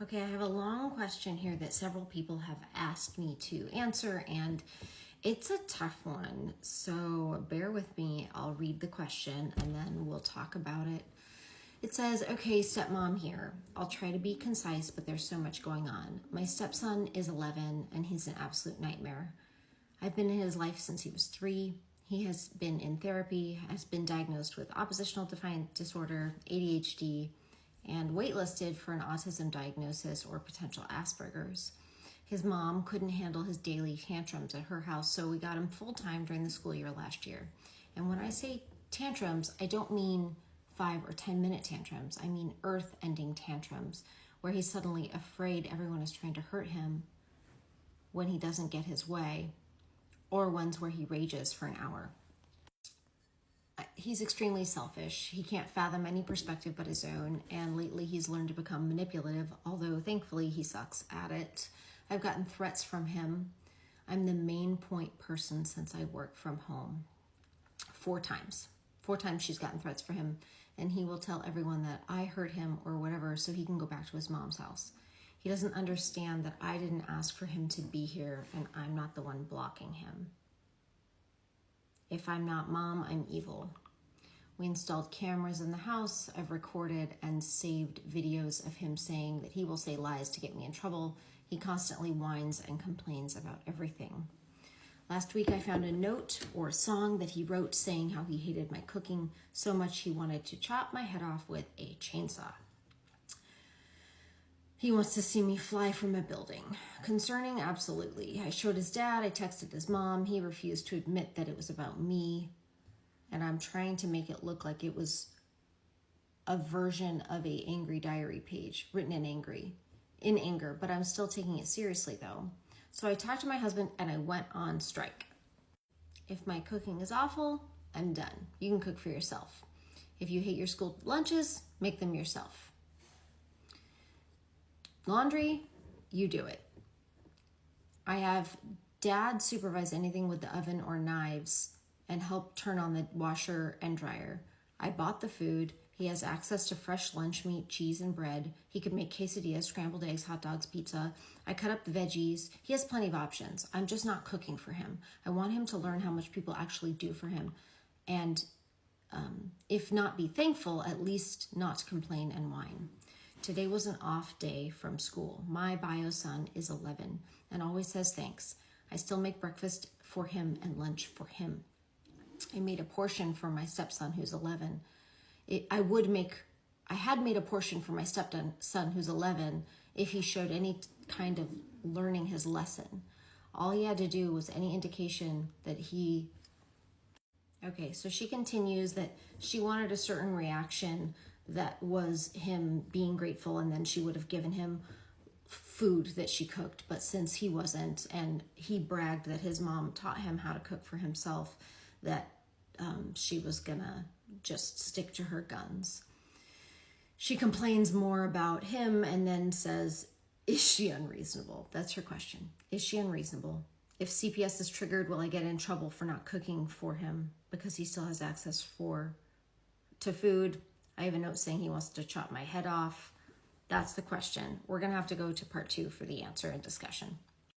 Okay, I have a long question here that several people have asked me to answer, and it's a tough one. So bear with me. I'll read the question and then we'll talk about it. It says, okay, stepmom here. I'll try to be concise, but there's so much going on. My stepson is 11 and he's an absolute nightmare. I've been in his life since he was 3. He has been in therapy, has been diagnosed with oppositional defiant disorder, ADHD, and waitlisted for an autism diagnosis or potential Asperger's. His mom couldn't handle his daily tantrums at her house, so we got him full-time during the school year last year. And when I say tantrums, I don't mean 5 or 10-minute tantrums. I mean earth-ending tantrums, where he's suddenly afraid everyone is trying to hurt him when he doesn't get his way, or ones where he rages for an hour. He's extremely selfish. He can't fathom any perspective but his own, and lately he's learned to become manipulative, although thankfully he sucks at it. I've gotten threats from him. I'm the main point person since I work from home. 4 times. 4 times she's gotten threats for him, and he will tell everyone that I hurt him or whatever so he can go back to his mom's house. He doesn't understand that I didn't ask for him to be here and I'm not the one blocking him. If I'm not mom, I'm evil. We installed cameras in the house. I've recorded and saved videos of him saying that he will say lies to get me in trouble. He constantly whines and complains about everything. Last week I found a note or a song that he wrote saying how he hated my cooking so much he wanted to chop my head off with a chainsaw. He wants to see me fly from a building. Concerning, absolutely. I showed his dad, I texted his mom. He refused to admit that it was about me. And I'm trying to make it look like it was a version of a angry diary page written in anger, but I'm still taking it seriously though. So I talked to my husband and I went on strike. If my cooking is awful, I'm done. You can cook for yourself. If you hate your school lunches, make them yourself. Laundry, you do it. I have dad supervise anything with the oven or knives and help turn on the washer and dryer. I bought the food. He has access to fresh lunch meat, cheese, and bread. He could make quesadillas, scrambled eggs, hot dogs, pizza. I cut up the veggies. He has plenty of options. I'm just not cooking for him. I want him to learn how much people actually do for him. And if not be thankful, at least not complain and whine. Today was an off day from school. My bio son is 11 and always says thanks. I still make breakfast for him and lunch for him. I made a portion for my stepson who's 11. I had made a portion for my stepson who's 11 if he showed any kind of learning his lesson. All he had to do was any indication that he... Okay, so she continues that she wanted a certain reaction that was him being grateful, and then she would have given him food that she cooked. But since he wasn't, and he bragged that his mom taught him how to cook for himself, that she was gonna just stick to her guns. She complains more about him and then says, is she unreasonable? That's her question. Is she unreasonable? If CPS is triggered, will I get in trouble for not cooking for him because he still has access to food? I have a note saying he wants to chop my head off. That's the question. We're going to have to go to part 2 for the answer and discussion.